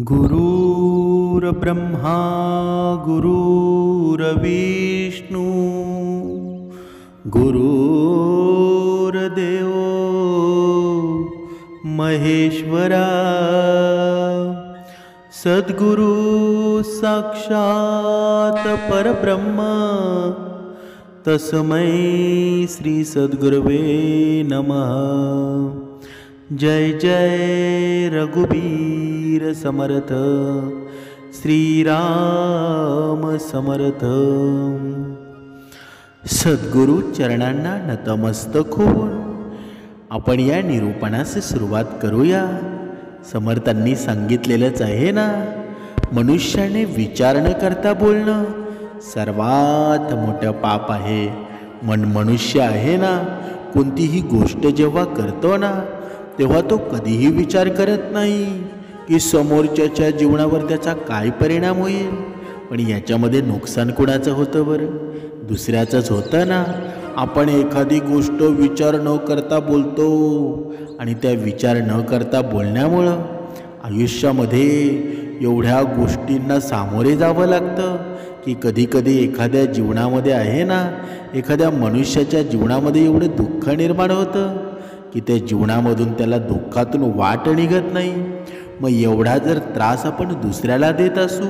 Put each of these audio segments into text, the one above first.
गुरुर्ब्रह्मा गुरुर्विष्णू गुरुर्देव महेश्वरा सद्गुरु साक्षात परब्रह्म तस्मै श्री सद्गुरवे नमः। जय जय रघुबीर समर्थ श्रीराम समर्थ। सद्गुरु चरणांना नतमस्तक होऊन आपण या निरूपणास सुरुवात करूया। समर्थांनी सांगितलेलंच आहे ना, मनुष्याने विचार न करता बोलणं सर्वात मोठं पाप आहे। मनुष्य आहे ना, कोणतीही गोष्ट जेव्हा करतो ना तेव्हा तो कधीही विचार करत नाही की समोरच्याच्या जीवनावर त्याचा काय परिणाम होईल। पण याच्यामध्ये नुकसान कुणाचं होतं बरं? दुसऱ्याचंच होतं ना। आपण एखादी गोष्ट विचार न करता बोलतो आणि त्या विचार न करता बोलण्यामुळं आयुष्यामध्ये एवढ्या गोष्टींना सामोरे जावं लागतं की कधीकधी एखाद्या जीवनामध्ये आहे ना, एखाद्या मनुष्याच्या जीवनामध्ये एवढं दुःख निर्माण होतं की त्या जीवनामधून त्याला दुःखातून वाट निघत नाही। मग एवढा जर त्रास आपण दुसऱ्याला देत असू,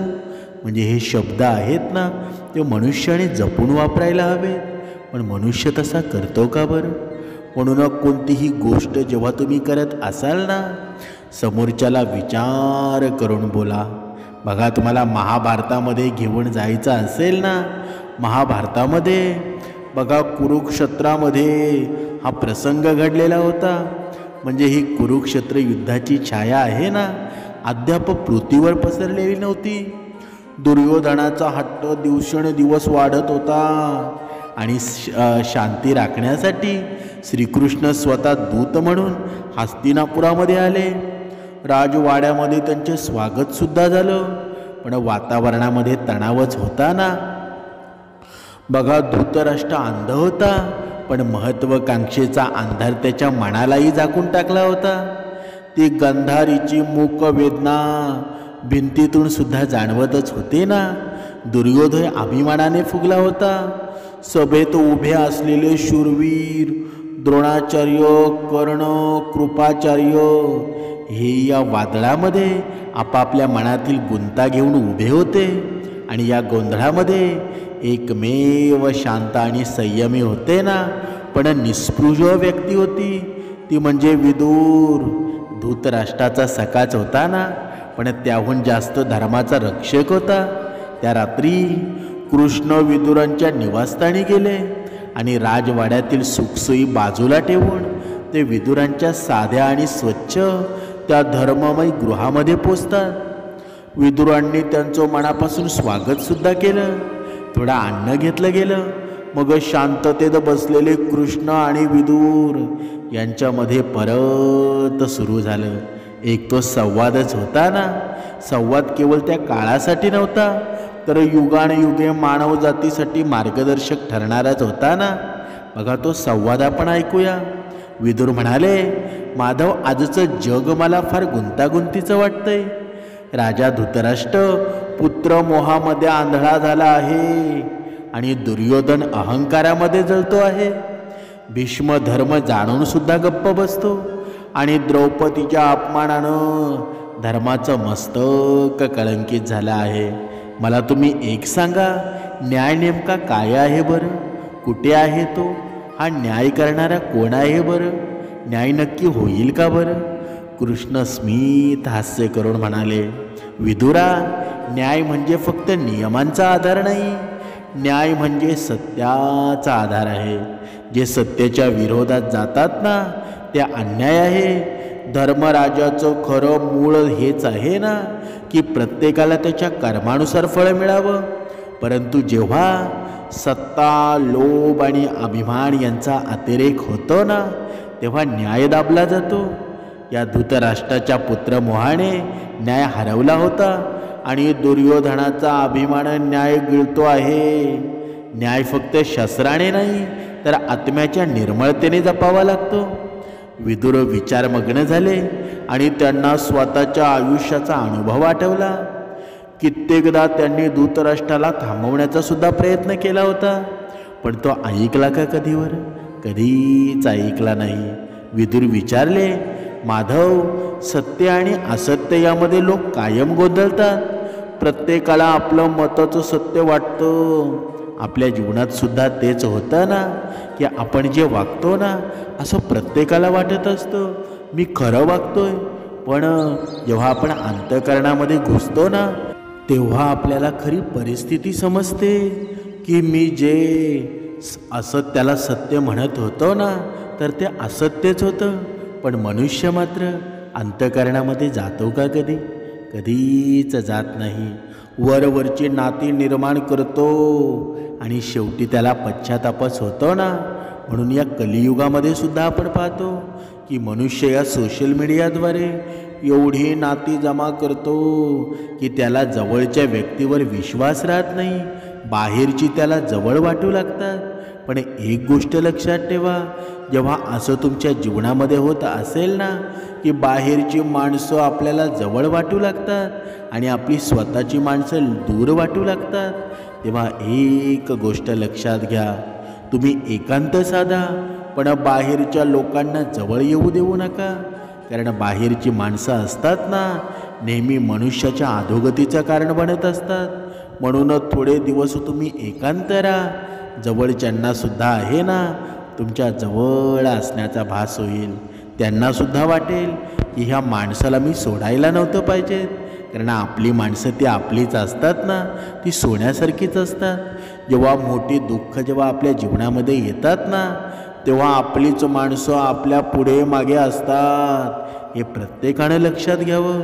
म्हणजे हे शब्द आहेत ना ते मनुष्याने जपून वापरायला हवेत। पण मनुष्य तसा करतो का बरं? म्हणून कोणतीही गोष्ट जेव्हा तुम्ही करत असाल ना, समोरच्याला विचार करून बोला। बघा, तुम्हाला महाभारतामध्ये घेऊन जायचं असेल ना, महाभारतामध्ये बघा कुरुक्षेत्रामध्ये हा प्रसंग घडलेला होता। म्हणजे ही कुरुक्षेत्र युद्धाची छाया आहे ना, अद्याप पृथ्वीवर पसरलेली नव्हती। दुर्योधनाचा हट्ट दिवसेंदिवस वाढत होता आणि शांती राखण्यासाठी श्रीकृष्ण स्वतः दूत म्हणून हस्तिनापुरामध्ये आले। राजवाड्यामध्ये त्यांचे स्वागत सुद्धा झालं, पण वातावरणामध्ये तणावच होता ना। बघा, धृतराष्ट्र अंध होता, पण महत्त्वाकांक्षेचा अंधार त्याच्या मनालाही झाकून टाकला होता। ती गंधारीची मूक वेदना भिंतीतून सुद्धा जाणवतच होते ना। दुर्योधन अभिमानाने फुगला होता। सभेत उभे असलेले शूरवीर द्रोणाचार्य, कर्ण, कृपाचार्य हे या वादळामध्ये आपापल्या मनातील गुंता घेऊन उभे होते। आणि या गोंधळामध्ये एकमेव शांत आणि संयमी होते ना, पण निस्पृह व्यक्ती होती ती म्हणजे विदुर। धृतराष्ट्राचा सखाच होता ना, पण त्याहून जास्त धर्माचा रक्षक होता। त्या रात्री कृष्ण विदुरांच्या निवासस्थानी गेले आणि राजवाड्यातील सुखसोयी बाजूला ठेवून ते विदुरांच्या साध्या आणि स्वच्छ त्या धर्ममय गृहामध्ये पोचतात। विदुरांनी त्यांचं मनापासून स्वागत सुद्धा केलं। थोडं अन्न घेतलं गेलं। मग शांततेत बसलेले कृष्ण आणि विदुर यांच्यामध्ये परत सुरू झालं। एक तो संवादच होता ना। संवाद केवळ त्या काळासाठी नव्हता, तर युगानयुगे मानव जातीसाठी मार्गदर्शक ठरणाराच होता ना। बघा, तो संवाद आपण ऐकूया। विदुर म्हणाले, माधव, आजचं जग मला फार गुंतागुंतीचं वाटतंय। राजा धृतराष्ट्र पुत्र मोहामध्ये आंधळा झाला आहे आणि दुर्योधन अहंकारामध्ये जळतो आहे। भीष्म धर्म जाणून सुद्धा गप्प बसतो आणि द्रौपदीच्या अपमानानं धर्माचं मस्तक कळंकित झालं आहे। मला तुम्ही एक सांगा, न्याय नेमका काय आहे बरं? कुठे आहे तो? हा न्याय करणारा कोण आहे बरं? न्याय नक्की होईल का बरं? कृष्ण स्मित हास्य करून म्हणाले, विदुरा, न्याय म्हणजे फक्त नियमांचा आधार नाही, न्याय म्हणजे सत्याचा आधार आहे। जे सत्याच्या विरोधात जातात ना ते अन्याय आहे। धर्मराजाचं खरं मूळ हेच आहे ना की प्रत्येकाला त्याच्या कर्मानुसार फळ मिळावं। परंतु जेव्हा सत्ता, लोभ आणि अभिमान यांचा अतिरेक होतो ना, तेव्हा न्याय दाबला जातो। या धृतराष्ट्राच्या पुत्रमोहाने न्याय हरवला होता आणि दुर्योधनाचा अभिमान न्याय गिळतो आहे। न्याय फक्त शस्त्राने नाही, तर आत्म्याच्या निर्मळतेने जपावा लागतो। विदुर विचारमग्न झाले आणि त्यांना स्वतःच्या आयुष्याचा अनुभव आठवला. कित्येकदा त्यांनी धृतराष्ट्राला थांबवण्याचा सुद्धा प्रयत्न केला होता, पण तो ऐकला का कधीवर? कधीच ऐकला नाही. विदुर विचारले, माधव, सत्य आणि असत्य यामध्ये लोक कायम गोंधळतात. प्रत्येकाला आपलं मतच सत्य वाटतं. आपल्या जीवनात सुद्धा तेच होतं ना, की आपण जे वागतो ना, असं प्रत्येकाला वाटत असतं मी खरं वागतोय. पण जेव्हा आपण अंतःकरणामध्ये घुसतो ना, तेव्हा आपल्याला खरी परिस्थिती समजते की मी जे असत्याला सत्य म्हणत होतो ना, तर ते असत्यच होतं. पण मनुष्य मात्र अंतःकरणामध्ये जातो का कधी? कधीच जात नाही. वरवरची नाती निर्माण करतो आणि शेवटी त्याला पश्चातापच होतो ना. म्हणून या कलियुगामध्ये सुद्धा आपण पाहतो की मनुष्य या सोशल मीडियाद्वारे एवढी नाती जमा करतो की त्याला जवळच्या व्यक्तीवर विश्वास राहत नाही. बाहेरची त्याला जवळ वाटू लागतात. पण एक गोष्ट लक्षात ठेवा, जेव्हा असं तुमच्या जीवनामध्ये होत असेल ना, की बाहेरची माणसं आपल्याला जवळ वाटू लागतात आणि आपली स्वतःची माणसं दूर वाटू लागतात, तेव्हा एक गोष्ट लक्षात घ्या, तुम्ही एकांत साधा, पण बाहेरच्या लोकांना जवळ येऊ देऊ नका. कारण बाहेरची माणसं असतात ना, नेहमी मनुष्याच्या अधोगतीचं कारण बनत असतात. म्हणूनच थोडे दिवस तुम्ही एकांत राहा. जवळच्यांना सुद्धा आहे ना, तुमच्या जवळ असण्याचा भास होईल. त्यांनासुद्धा वाटेल की ह्या माणसाला मी सोडायला नव्हतं पाहिजे. कारण आपली माणसं ती आपलीच असतात ना, ती सोन्यासारखीच असतात. जेव्हा मोठी दुःख जेव्हा आपल्या जीवनामध्ये येतात ना, तेव्हा आपलीच माणसं आपल्या पुढे मागे असतात. हे प्रत्येकानं लक्षात घ्यावं.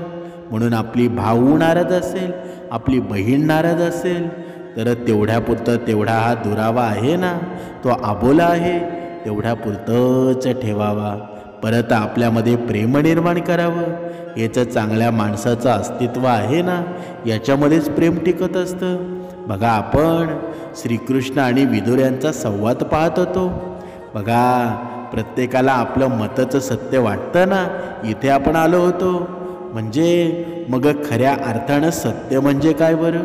म्हणून आपली भाऊ नाराज असेल, आपली बहीण नाराज असेल, तर तेवढ्यापुरतं तेवढा हा दुरावा आहे ना, तो अबोला आहे, तेवढ्यापुरतंच ठेवावा. परत आपल्यामध्ये प्रेम निर्माण करावं. याचं चांगल्या माणसाचं अस्तित्व आहे ना, याच्यामध्येच प्रेम टिकत असतं. बघा, आपण श्रीकृष्ण आणि विदुर यांचा संवाद पाहत होतो. बघा, प्रत्येकाला आपलं मतचं सत्य वाटतं ना, इथे आपण आलो होतो. म्हणजे मग खऱ्या अर्थानं सत्य म्हणजे काय बरं?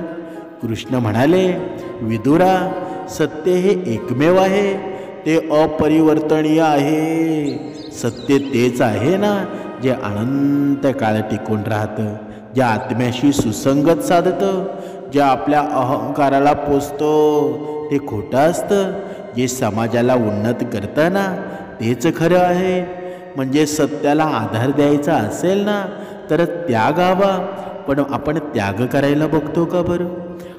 कृष्ण म्हणाले, विदुरा, सत्य हे एकमेव आहे, ते अपरिवर्तनीय आहे. सत्य तेच आहे ना, जे अनंत काळ टिकून राहतं, जे आत्म्याशी सुसंगत साधतं, जे आपल्या अहंकाराला पोचतं ते खोटं असतं, जे समाजाला उन्नत करतं ना, तेच खरं आहे. म्हणजे सत्याला आधार द्यायचा असेल ना, तर त्याग हवा. पण आपण त्याग करायला बघतो का बरं?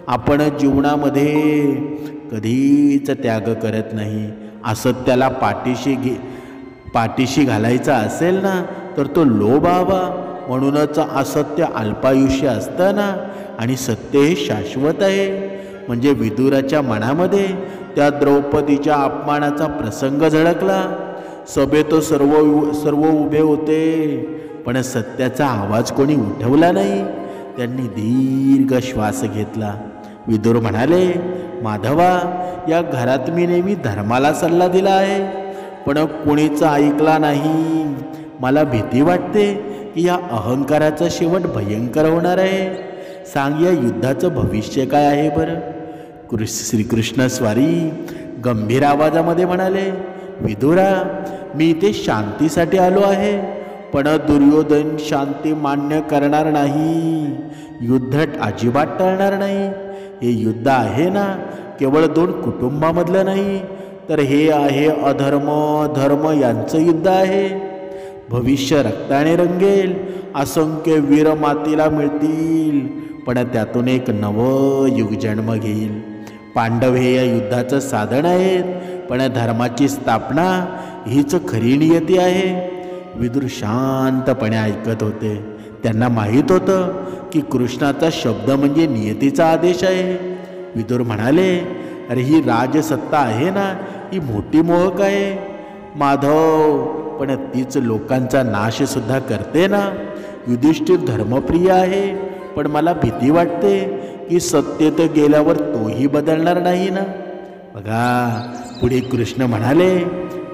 आपण जीवनामध्ये कधीच त्याग करत नाही. असत्याला पाठीशी घालायचा असेल ना, तर तो लोभ हवा. म्हणूनच असत्य अल्पायुष्य असतं ना, आणि सत्य हे शाश्वत आहे. म्हणजे विदुराच्या मनामध्ये त्या द्रौपदीच्या अपमानाचा प्रसंग झळकला. सभेत सर्व उभे होते, पण सत्याचा आवाज कोणी उठवला नाही. त्यांनी दीर्घ श्वास घेतला. विदुर म्हणाले, माधवा, या घरात मी नेहमी धर्माला सल्ला दिला आहे, पण कोणीच ऐकला नाही. मला भीती वाटते की या अहंकाराचा शेवट भयंकर होणार आहे. सांग, या युद्धाचं भविष्य काय आहे बरं? श्रीकृष्ण स्वारी गंभीर आवाजामध्ये म्हणाले, विदुरा, मी इथे शांतीसाठी आलो आहे, पण दुर्योधन शांती मान्य करणार नाही. युद्ध अजिबात टळणार नाही. हे युद्ध आहे ना, केवळ दोन कुटुंबामधलं नाही, तर हे आहे अधर्म धर्म यांचं युद्ध आहे. भविष्य रक्ताने रंगेल, असंख्य वीर मातीला मिळतील, पण त्यातून एक नवं युग जन्म घेईल. पांडव हे या युद्धाचं साधन आहेत, पण धर्माची स्थापना हीच खरी नियती आहे. विदुर शांतपणे ऐकत होते. त्यांना माहीत होतं की कृष्णाचा शब्द म्हणजे नियतीचा आदेश आहे. विदुर म्हणाले, अरे, ही राजसत्ता आहे ना, ही मोठी मोहक आहे माधव, पण तीच लोकांचा नाश सुद्धा करते ना. युधिष्ठिर धर्मप्रिय आहे, पण मला भीती वाटते की सत्तेत गेल्यावर तोही बदलणार नाही ना. बघा, पुढे कृष्ण म्हणाले,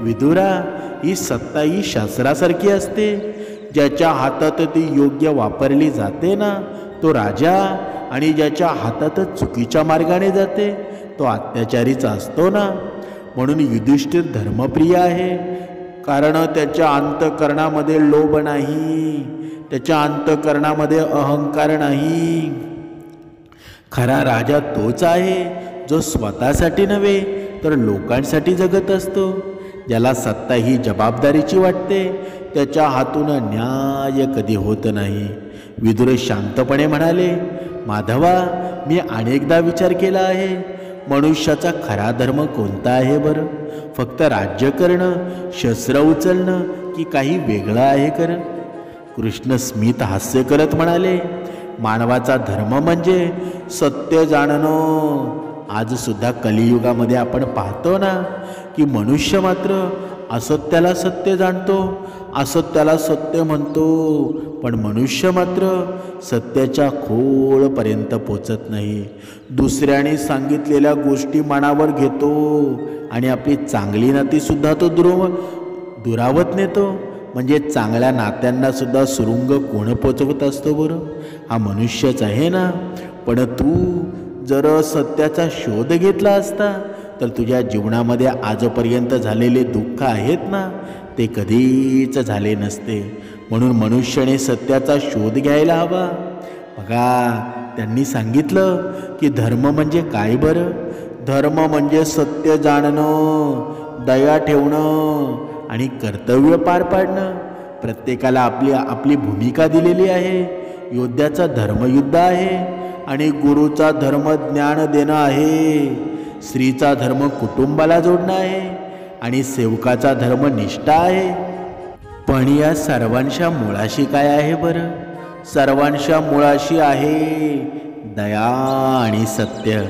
विदुरा, ही सत्ता ही शस्त्रासारखी असते. ज्याच्या हातात ती योग्य वापरली जाते ना तो राजा, आणि ज्याच्या हातात चुकीच्या मार्गाने जाते तो अत्याचारीच असतो ना. म्हणून युधिष्ठिर धर्मप्रिय आहे, कारण त्याच्या अंतःकरणामध्ये लोभ नाही, त्याच्या अंतःकरणामध्ये अहंकार नाही. खरा राजा तोच आहे जो स्वतःसाठी नव्हे तर लोकांसाठी जगत असतो. ज्याला सत्ता ही जबाबदारीची वाटते त्याच्या हातून न्याय कधी होत नाही. विदुर शांतपणे म्हणाले, माधवा, मी अनेकदा विचार केला आहे, मनुष्याचा खरा धर्म कोणता आहे बरं? फक्त राज्य करणं, शस्त्र उचलणं, की काही वेगळं आहे करणं? कृष्ण स्मित हास्य करत म्हणाले, मानवाचा धर्म म्हणजे सत्य जाणणं. आज सुद्धा कलियुगामध्ये आपण पाहतो ना की मनुष्य मात्र असत्याला सत्य जाणतो, असत्याला सत्य म्हणतो, पण मनुष्य मात्र सत्याच्या खोलपर्यंत पोचत नाही. दुसऱ्याने सांगितलेल्या गोष्टी मनावर घेतो आणि आपली चांगली नातीसुद्धा तो दुरावत नेतो. म्हणजे चांगल्या नात्यांना सुद्धा सुरुंग कोण पोचवत असतो बरं? हा मनुष्यच आहे ना. पण तू जर सत्याचा शोध घेतला असता तर तुझ्या जीवनामध्ये आजपर्यंत झालेले दुःख आहेत ना ते कधीच झाले नसते. म्हणून मनुष्याने सत्याचा शोध घ्यायला हवा. बघा, त्यांनी सांगितलं की धर्म म्हणजे काय बरं? धर्म म्हणजे सत्य जाणणं, दया ठेवणं आणि कर्तव्य पार पाडणं. प्रत्येकाला आपली आपली भूमिका दिलेली आहे. योद्ध्याचा धर्म युद्ध आहे आणि गुरुचा धर्म ज्ञान देणं आहे. स्त्रीचा धर्म कुटुंबाला जोडणं आहे आणि सेवकाचा धर्म निष्ठा आहे. पण या सर्वांच्या मुळाशी काय आहे बरं? सर्वांच्या मुळाशी आहे दया आणि सत्य.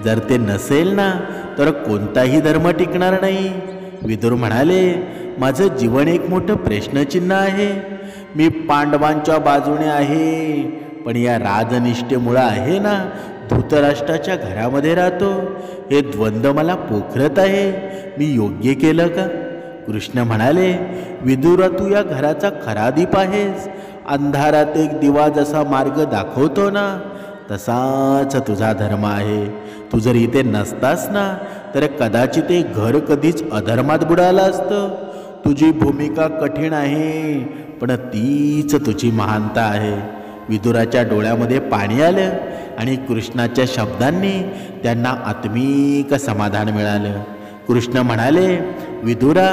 जर ते नसेल ना तर कोणताही धर्म टिकणार नाही. विदुर म्हणाले, माझं जीवन एक मोठं प्रश्नचिन्ह आहे. मी पांडवांच्या बाजूने आहे, पण या राजनिष्ठेमुळं आहे ना धृतराष्ट्राच्या घरामध्ये राहतो. हे द्वंद्व मला पोखरत आहे. मी योग्य केलं का? कृष्ण म्हणाले, विदुरा, तू या घराचा खरा दीप आहेस. अंधारात एक दिवा जसा मार्ग दाखवतो ना तसाच तुझा धर्म आहे. तू जर इथे नसतास ना तर कदाचित ते घर कधीच अधर्मात बुडालं असतं. तुझी भूमिका कठीण आहे, पण तीच तुझी महानता आहे. विदुराच्या डोळ्यामध्ये पाणी आलं आणि कृष्णाच्या शब्दांनी त्यांना आत्मिक समाधान मिळालं. कृष्ण म्हणाले, विदुरा,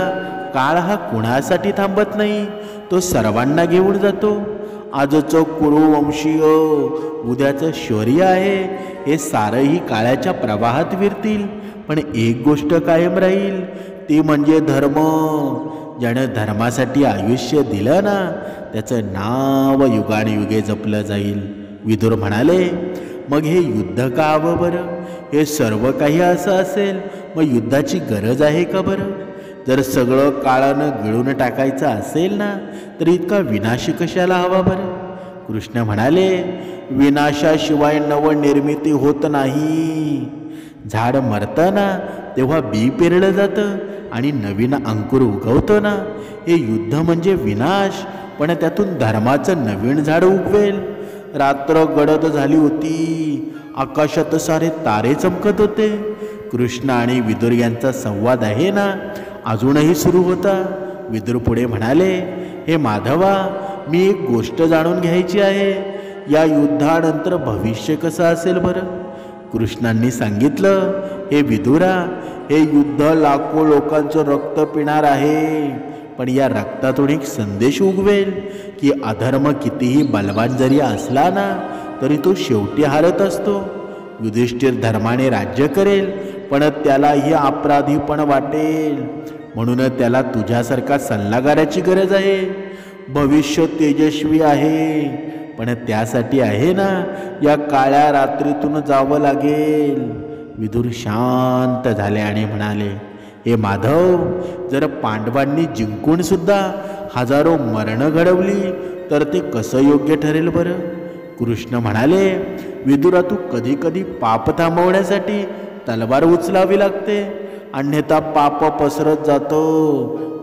काळ हा कुणासाठी थांबत नाही, तो सर्वांना घेऊन जातो. आजचं कुरुवंशीय उद्याचं शौर्य आहे, हे सारंही काळाच्या प्रवाहात विरतील. पण एक गोष्ट कायम राहील, ती म्हणजे धर्म. ज्यानं धर्मासाठी आयुष्य दिलं ना त्याचं नाव युगानुयुगे जपलं जाईल. विदुर म्हणाले, मग हे युद्ध का हवं बरं? हे सर्व काही असं असेल मग युद्धाची गरज आहे का बरं? जर सगळं काळानं गिळून टाकायचं असेल ना तर इतका विनाश कशाला हवा बरं? कृष्ण म्हणाले, विनाशाशिवाय नवनिर्मिती होत नाही. झाड मरतं ना तेव्हा बी पेरलं जातं आणि नवीन अंकुर उगवतो ना. हे युद्ध म्हणजे विनाश, पण त्यातून धर्माचं नवीन झाड उगवेल. रात्र गडद झाली होती, आकाशात सारे तारे चमकत होते. कृष्ण आणि विदुर यांचा संवाद आहे ना अजूनही सुरू होता. विदुर पुढे म्हणाले, हे माधवा, मी एक गोष्ट जाणून घ्यायची आहे. या युद्धानंतर भविष्य कसं असेल बरं? कृष्णांनी सांगितलं, हे विदुरा, हे युद्ध लाखो लोकांचं रक्त पिणार आहे, पण या रक्तातून एक संदेश उगवेल की अधर्म कितीही बलवान जरी असला ना तरी तो शेवटी हारत असतो. युधिष्ठिर धर्माने राज्य करेल, पण त्यालाही अपराधीपण वाटेल. म्हणून त्याला तुझ्यासारखा सल्लागाराची गरज आहे. भविष्य तेजस्वी आहे, पण त्यासाठी आहे ना या काळ्या रात्रीतून जावं लागेल. विदुर शांत झाले आणि म्हणाले, हे माधव, जर पांडवांनी जिंकून सुद्धा हजारो मरणं घडवली तर ते कसं योग्य ठरेल बरं? कृष्ण म्हणाले, विदुरा, तू कधी कधी पाप थांबवण्यासाठी तलवार उचलावी लागते, अन्यथा पाप पसरत जातो.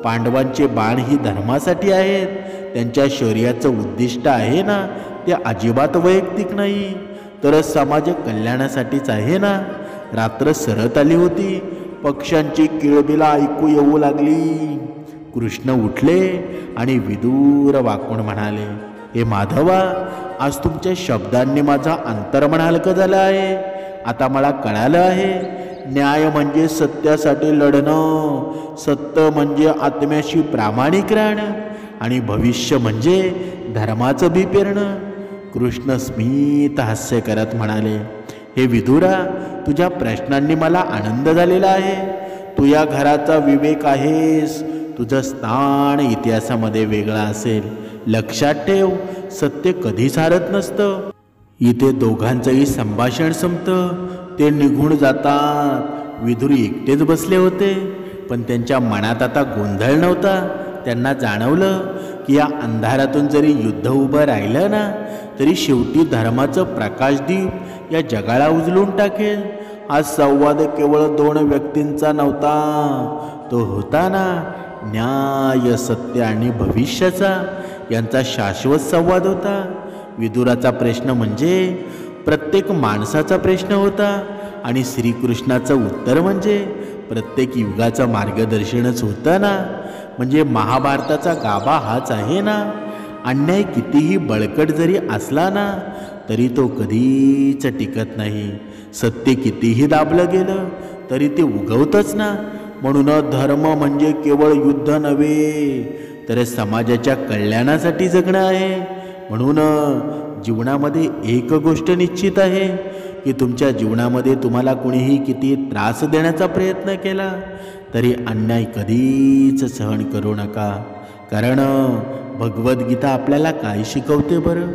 पांडवांचे बाण ही धर्मासाठी आहेत, त्यांच्या शौर्याचं उद्दिष्ट आहे ना ते अजिबात वैयक्तिक नाही, तर समाज कल्याणासाठीच आहे ना. रात्र सरत आली होती. पक्ष्यांची किळबिला ऐकू येऊ लागली. कृष्ण उठले आणि विदूर वाकून म्हणाले, हे माधवा, आज तुमच्या शब्दांनी माझा अंतर्मन हलकं झालं आहे. आता मला कळालं आहे, न्याय म्हणजे सत्यासाठी लढणं, सत्य म्हणजे आत्म्याशी प्रामाणिक राहणं, आणि भविष्य म्हणजे धर्माचं बी पेरणं. कृष्ण स्मित हास्य करत म्हणाले, हे विदुरा, तुझ्या प्रश्नांनी मला आनंद झालेला आहे. तू या घराचा विवेक आहेस. तुझं स्थान इतिहासामध्ये वेगळं असेल. लक्षात ठेव, सत्य कधीच हारत नसतं. इथे दोघांचंही संभाषण संपतं. ते निघून जातात. विदुर एकटेच बसले होते, पण त्यांच्या मनात आता गोंधळ नव्हता. त्यांना जाणवलं की या अंधारातून जरी युद्ध उभं राहिलं ना, तरी शेवटी धर्माचं प्रकाशदीप या जगाला उजळून टाकेल. हा संवाद केवळ दोन व्यक्तींचा नव्हता, तो होता ना न्याय, सत्य आणि भविष्याचा यांचा शाश्वत संवाद होता. विदुराचा प्रश्न म्हणजे प्रत्येक माणसाचा प्रश्न होता, आणि श्रीकृष्णाचं उत्तर म्हणजे प्रत्येक युगाचं मार्गदर्शनच होतं ना. म्हणजे महाभारताचा गाभा हाच आहे ना. अन्याय कितीही बळकट जरी असला ना, तरी तो कधीच टिकत नाही. सत्य कितीही दाबलं गेलं तरी ते उगवतच ना. म्हणून धर्म म्हणजे केवळ युद्ध नव्हे, तर समाजाच्या कल्याणासाठी जगणं आहे. म्हणून जीवनामध्ये एक गोष्ट निश्चित आहे की तुमच्या जीवनामध्ये तुम्हाला कुणीही किती त्रास देण्याचा प्रयत्न केला तरी अन्याय कधीच सहन करू नका. कारण भगवद्गीता आपल्याला काय शिकवते बरं?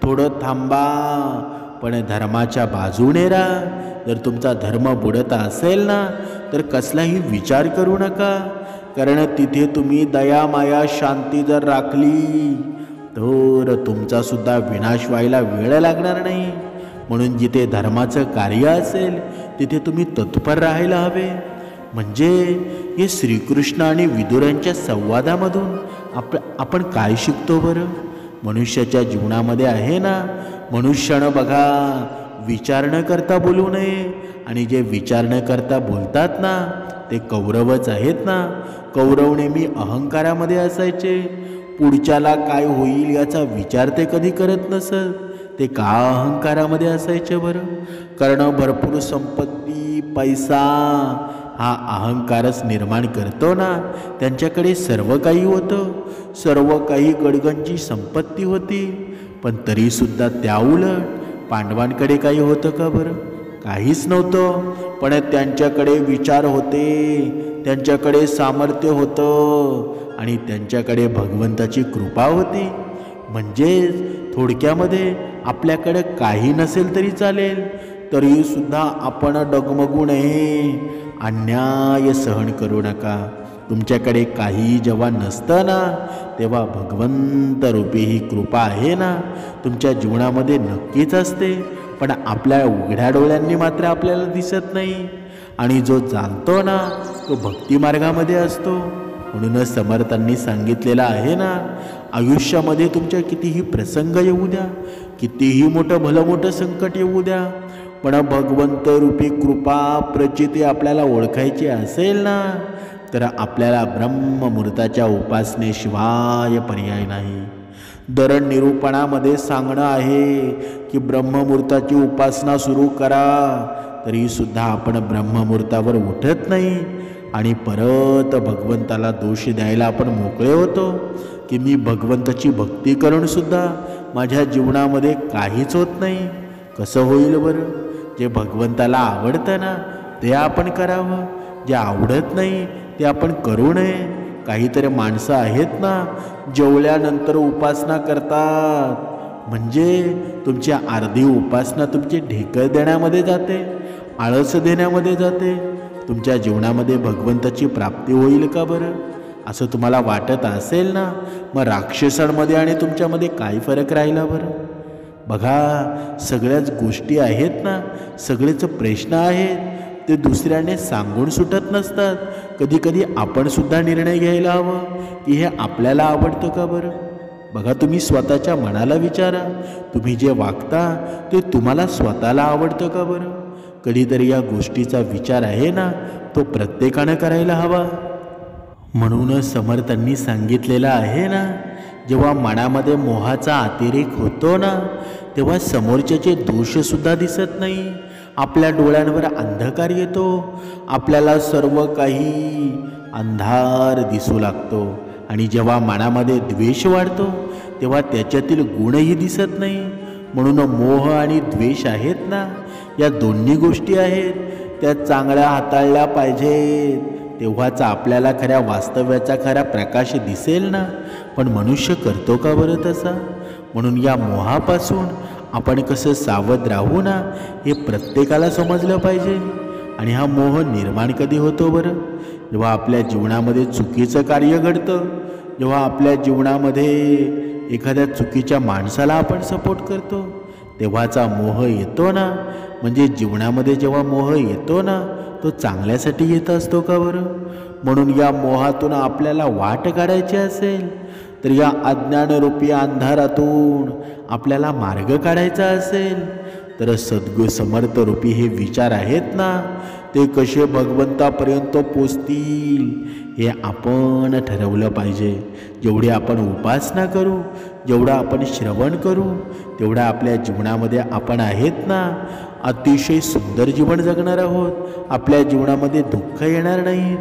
थोडं थांबा, पण धर्माच्या बाजूने राहा. जर तुमचा धर्म बुडत असेल ना, तर कसलाही विचार करू नका. कारण तिथे तुम्ही दया, माया, शांती जर राखली तर तुमचा सुद्धा विनाश व्हायला वेळ लागणार नाही. म्हणून जिथे धर्माचं कार्य असेल तिथे तुम्ही तत्पर राहायला हवे. म्हणजे हे श्रीकृष्ण आणि विदुरांच्या संवादामधून आपण काय शिकतो बरं? मनुष्याच्या जीवनामध्ये आहे ना, मनुष्यानं बघा विचार न करता बोलू नये, आणि जे विचार न करता बोलतात ना ते कौरवच आहेत ना. कौरव नेहमी अहंकारामध्ये असायचे. पुढच्याला काय होईल याचा विचार ते कधी करत नसत. ते का अहंकारामध्ये असायचे बरं? कारण भरपूर संपत्ती, पैसा हा अहंकारच निर्माण करतो ना. त्यांच्याकडे सर्व काही होतं, सर्व काही गडगंजी संपत्ती होती, पण तरीसुद्धा त्या उलट पांडवांकडे काही होतं का बरं? काहीच नव्हतं. पण त्यांच्याकडे विचार होते, त्यांच्याकडे सामर्थ्य होतं, आणि त्यांच्याकडे भगवंताची कृपा होती. म्हणजेच थोडक्यामध्ये आपल्याकडे काही नसेल तरी चालेल, तरीसुद्धा आपण डगमगू नये, अन्याय सहन करू नका. तुमच्याकडे काही जेव्हा नसतं ना, तेव्हा भगवंत रूपी ही कृपा आहे ना तुमच्या जीवनामध्ये नक्कीच असते. पण आपल्या उघड्या डोळ्यांनी मात्र आपल्याला दिसत नाही. आणि जो जाणतो ना तो भक्तिमार्गामध्ये असतो. म्हणूनच समर्थांनी सांगितलेलं आहे ना, आयुष्यामध्ये तुमच्या कितीही प्रसंग येऊ द्या, कितीही भलं मोठं संकट येऊ द्या, पण भगवंत रूपी कृपा प्रचिती आपल्याला ओळखायची असेल ना, तर आपल्याला ब्रह्ममुहूर्ताच्या उपासनेशिवाय पर्याय नाही. दरण निरूपणामध्ये सांगणं आहे की ब्रह्ममुहूर्ताची उपासना सुरू करा, तरीसुद्धा आपण ब्रह्ममुहूर्तावर उठत नाही, आणि परत भगवंताला दोष द्यायला आपण मोकळे होतो की मी भगवंताची भक्ती करूनसुद्धा माझ्या जीवनामध्ये काहीच होत नाही. कसं होईल बरं? जे भगवंताला आवडतं ना ते आपण करावं, जे आवडत नाही ते आपण करू नये. काहीतरी माणसं आहेत ना जेवल्यानंतर उपासना करतात, म्हणजे तुमची अर्धी उपासना तुमची ढेकळ देण्यामध्ये जाते, आळस देण्यामध्ये जाते. तुमच्या जीवनामध्ये भगवंताची प्राप्ती होईल का बरं? असं तुम्हाला वाटत असेल ना, मग राक्षसांमध्ये आणि तुमच्यामध्ये काय फरक राहिला बरं? बघा, सगळ्याच गोष्टी आहेत ना, सगळेच प्रश्न आहेत, ते दुसऱ्याने सांगून सुटत नसतात. कधी कधी आपण सुद्धा निर्णय घ्यायला हवं की हे आपल्याला आवडतं का बरं? बघा, तुम्ही स्वतःच्या मनाला विचारा, तुम्ही जे वागता ते तुम्हाला स्वतःला आवडतं का बरं? कधीतरी या गोष्टीचा विचार आहे ना, तो प्रत्येकानं करायला हवा. म्हणूनच समर्थांनी सांगितलेलं आहे ना, जेव्हा मनामध्ये मोहाचा अतिरेक होतो ना, तेव्हा समोरच्याचे दोषसुद्धा दिसत नाही. आपल्या डोळ्यांवर अंधकार येतो, आपल्याला सर्व काही अंधार दिसू लागतो. आणि जेव्हा मनामध्ये द्वेष वाढतो तेव्हा त्याच्यातील गुणही दिसत नाही. म्हणून मोह आणि द्वेष आहेत ना, या दोन्ही गोष्टी आहेत, त्या चांगल्या हाताळल्या पाहिजेत. तेव्हाच आपल्याला खऱ्या वास्तव्याचा खरा प्रकाश दिसेल ना. पण मनुष्य करतो का बरं तसा? म्हणून या मोहापासून आपण कसं सावध राहू ना, हे प्रत्येकाला समजलं पाहिजे. आणि हा मोह निर्माण कधी होतो बरं? जेव्हा आपल्या जीवनामध्ये चुकीचं कार्य घडतं, जेव्हा आपल्या जीवनामध्ये एखाद्या चुकीच्या माणसाला आपण सपोर्ट करतो, तेव्हाचा मोह येतो ना. म्हणजे जीवनामध्ये जेव्हा मोह येतो ना, तो चांगल्यासाठी येत असतो का बरं? म्हणून या मोहातून आपल्याला वाट काढायची असेल तर या अज्ञानरूपी अंधारातून आपल्याला मार्ग काढायचा असेल तर समर्थरूपी हे विचार आहेत ना, ते कसे भगवंतापर्यंत पोचतील हे आपण ठरवलं पाहिजे. जेवढी आपण उपासना करू, जेवढं आपण श्रवण करू, तेवढं आपल्या जीवनामध्ये आपण आहेत ना, अतिशय सुंदर जीवन जगणार आहोत. आपल्या जीवनामध्ये दुःख येणार नाही.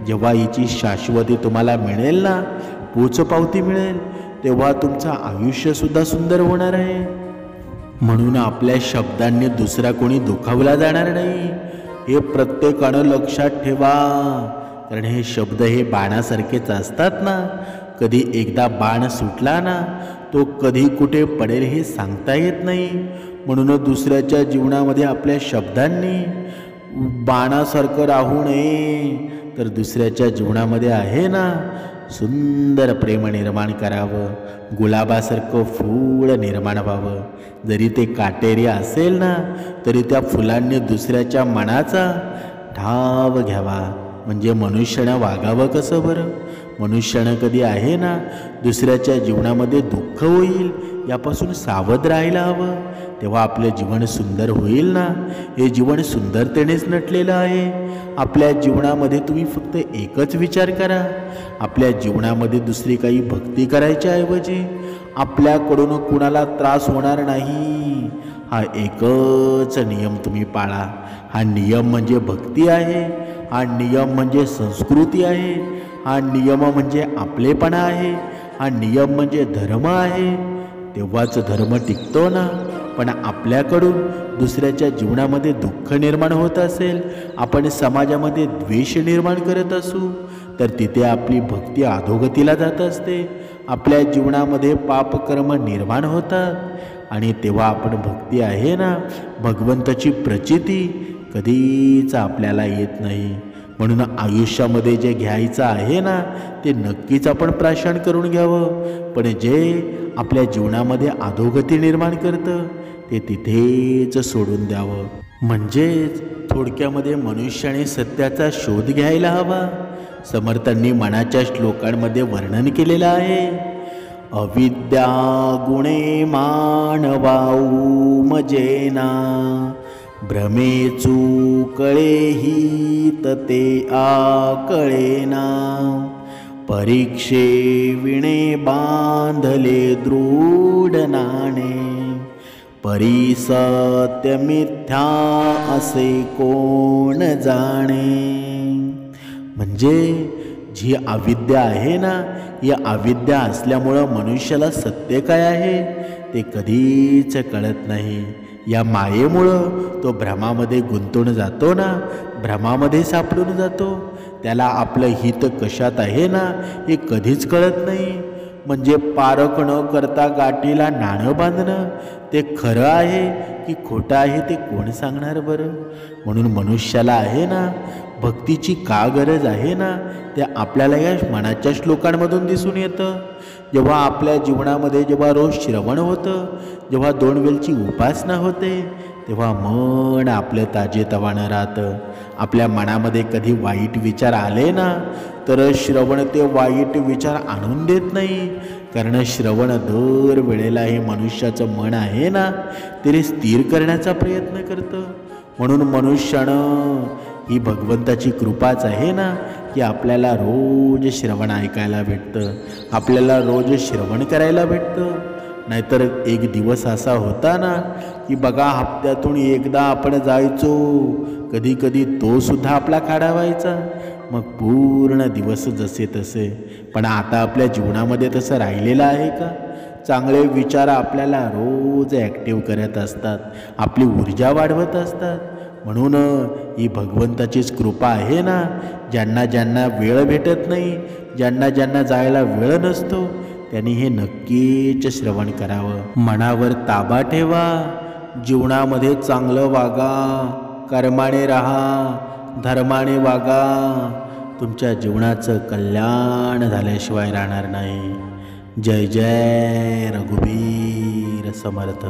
जेव्हा हिची शाश्वती तुम्हाला मिळेल ना, पोचपावती मिळेल, तेव्हा तुमचं आयुष्यसुद्धा सुंदर होणार आहे. म्हणून आपल्या शब्दांनी दुसरा कोणी दुखावला जाणार नाही, हे प्रत्येकानं लक्षात ठेवा. कारण हे शब्द हे बाणासारखेच असतात ना. कधी एकदा बाण सुटला ना, तो कधी कुठे पडेल हे सांगता येत नाही. म्हणून दुसऱ्याच्या जीवनामध्ये आपल्या शब्दांनी बाणासारखं राहू नये, तर दुसऱ्याच्या जीवनामध्ये आहे ना, सुंदर प्रेम निर्माण करावं, गुलाबासारखं फूल निर्माण व्हावं. जरी ते काटेरी असेल ना, तरी त्या फुलांनी दुसऱ्याच्या मनाचा ठाव घ्यावा. म्हणजे मनुष्यानं वागावं कसं बरं? मनुष्यानं कधी आहे ना, दुसऱ्याच्या जीवनामध्ये दुःख होईल यापासून सावध राहायला हवं. तेव्हा आपलं जीवन सुंदर होईल ना. हे जीवन सुंदरतेनेच नटलेलं आहे. आपल्या जीवनामध्ये तुम्ही फक्त एकच विचार करा, आपल्या जीवनामध्ये दुसरी काही भक्ती करायच्या ऐवजी आपल्याकडून कुणाला त्रास होणार नाही, हा एकच नियम तुम्ही पाळा. हा नियम म्हणजे भक्ती आहे, हा नियम म्हणजे संस्कृती आहे, हा नियम म्हणजे आपलेपणा आहे, हा नियम म्हणजे धर्म आहे. तेव्हाच धर्म टिकतो ना. पण आपल्याकडून दुसऱ्याच्या जीवनामध्ये दुःख निर्माण होत असेल, आपण समाजामध्ये द्वेष निर्माण करत असू, तर तिथे आपली भक्ती अधोगतीला जात असते. आपल्या जीवनामध्ये पापकर्म निर्माण होतात आणि तेव्हा आपण भक्ती आहे ना, भगवंताची प्रचिती कधीच आपल्याला येत नाही. म्हणून आयुष्यामध्ये जे घ्यायचं आहे ना, ते नक्कीच आपण प्राशन करून घ्यावं. पण जे आपल्या जीवनामध्ये अधोगती निर्माण करतं ते तिथेच सोडून द्यावं. म्हणजेच थोडक्यामध्ये मनुष्याने सत्याचा शोध घ्यायला हवा. समर्थांनी मनाच्या श्लोकांमध्ये वर्णन केलेलं आहे. अविद्या गुणे मानवाऊ मजेना, भ्रमेचू कळेही तते आकळेना, परीक्षे विणे बांधले दृढ नाणे, परी सत्य मिथ्या असे कोण जाणे. म्हणजे जी अविद्या आहे ना, या अविद्या असल्यामुळं मनुष्याला सत्य काय आहे ते कधीच कळत नाही. या मायेमुळं तो भ्रमामध्ये गुंतून जातो ना, भ्रमामध्ये सापडून जातो. त्याला आपलं हित कशात आहे ना, हे कधीच कळत नाही. म्हणजे पारख न करता गाठीला नाणं बांधणं, ते खरं आहे की खोटं आहे ते कोण सांगणार बरं? म्हणून मनुष्याला आहे ना, भक्तीची का गरज आहे ना, ते आपल्याला या मनाच्या श्लोकांमधून दिसून येतं. जेव्हा आपल्या जीवनामध्ये जेव्हा रोज श्रवण होतं, जेव्हा 2 वेळची उपासना होते, तेव्हा मन आपलं ताजेतवानं राहतं. आपल्या मनामध्ये कधी वाईट विचार आले ना, तर श्रवण ते वाईट विचार आणून देत नाही, कारण श्रवण दर वेळेला हे मनुष्याचं मन आहे ना ते स्थिर करण्याचा प्रयत्न करतं. म्हणून मनुष्यानं ही भगवंताची कृपाच आहे ना की आपल्याला रोज श्रवण ऐकायला भेटतं, आपल्याला रोज श्रवण करायला भेटतं. नाहीतर एक दिवस असा होता ना की बघा हप्त्यातून एकदा आपण जायचो, कधी कधी तो सुद्धा आपला खाडा व्हायचा, मग पूर्ण दिवस जसे तसे. पण आता आपल्या जीवनामध्ये तसं राहिलेलं आहे का? चांगले विचार आपल्याला रोज ॲक्टिव्ह करत असतात, आपली ऊर्जा वाढवत असतात. म्हणून ही भगवंताचीच कृपा आहे ना. ज्यांना ज्यांना वेळ भेटत नाही, ज्यांना ज्यांना जायला वेळ नसतो, त्यांनी हे नक्कीच श्रवण करावं. मनावर ताबा ठेवा, जीवनामध्ये चांगलं वागा, कर्माने राहा, धर्माने वागा. तुमच्या जीवनाचं कल्याण झाल्याशिवाय राहणार नाही. जय जय रघुवीर समर्थ.